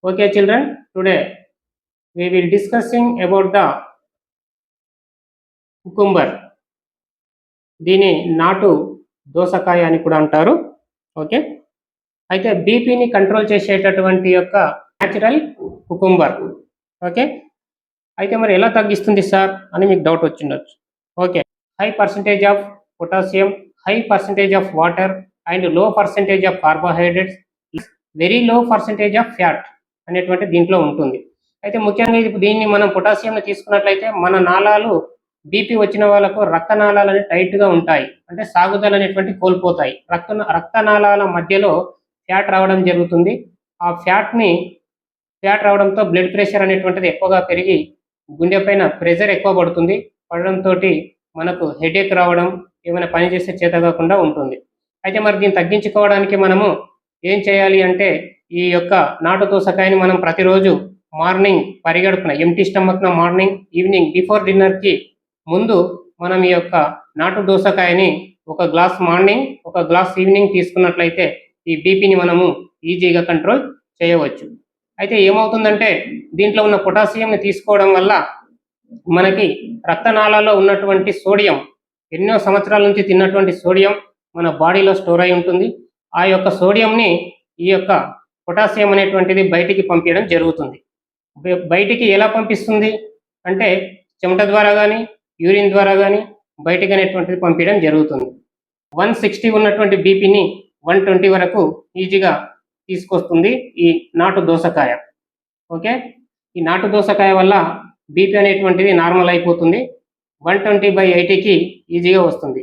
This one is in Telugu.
Okay, children, today we will discussing about the cucumber. దీని నాటు దోసకాయ అని కూడా అంటారు. ఓకే, అయితే బీపీని కంట్రోల్ చేసేటటువంటి యొక్క న్యాచురల్ కుకుంబర్. ఓకే, అయితే మరి ఎలా తగ్గిస్తుంది సార్ అని మీకు డౌట్ వచ్చిండొచ్చు. Okay, high percentage of potassium, high percentage of water and low percentage of carbohydrates, very low percentage of fat అనేటువంటి దీంట్లో ఉంటుంది. అయితే ముఖ్యంగా దీన్ని మనం పొటాషియంని తీసుకున్నట్లయితే మన నాళాలు బీపీ వచ్చిన వాళ్ళకు రక్తనాళాలు అనేవి టైట్గా ఉంటాయి, అంటే సాగుదల అనేటువంటి కోల్పోతాయి. రక్తనాళాల మధ్యలో ఫ్యాట్ రావడం జరుగుతుంది. ఆ ఫ్యాట్ రావడంతో బ్లడ్ ప్రెషర్ అనేటువంటిది ఎక్కువగా పెరిగి గుండె పైన ప్రెషర్ ఎక్కువ పడడంతో మనకు హెడేక్ రావడం, ఏమైనా పని చేసే చేత కాకుండా ఉంటుంది. అయితే మరి దీన్ని తగ్గించుకోవడానికి మనము ఏం చేయాలి అంటే ఈ యొక్క నాటు దోసకాయని మనం ప్రతిరోజు మార్నింగ్ పరిగడుపున ఎంటీ స్టమక్న మార్నింగ్ ఈవినింగ్ బిఫోర్ డిన్నర్కి ముందు మనం ఈ యొక్క నాటు దోసకాయని ఒక గ్లాస్ మార్నింగ్ ఒక గ్లాస్ ఈవినింగ్ తీసుకున్నట్లయితే ఈ బీపీని మనము ఈజీగా కంట్రోల్ చేయవచ్చు. అయితే ఏమవుతుందంటే దీంట్లో ఉన్న పొటాషియంని తీసుకోవడం వల్ల మనకి రక్తనాళాల్లో ఉన్నటువంటి సోడియం, ఎన్నో సంవత్సరాల నుంచి తిన్నటువంటి సోడియం మన బాడీలో స్టోర్ అయి ఉంటుంది. ఆ యొక్క సోడియంని ఈ యొక్క పొటాషియం అనేటువంటిది బయటికి పంపించడం జరుగుతుంది. బయటికి ఎలా పంపిస్తుంది అంటే చెమట ద్వారా కానీ యూరిన్ ద్వారా కానీ బయటికి అనేటువంటిది పంపించడం జరుగుతుంది. 160 ఉన్నటువంటి బీపీని 120 వరకు ఈజీగా తీసుకొస్తుంది ఈ నాటు దోసకాయ. ఓకే, ఈ నాటు దోసకాయ వల్ల బీపీ అనేటువంటిది నార్మల్ అయిపోతుంది. 120/80కి ఈజీగా వస్తుంది.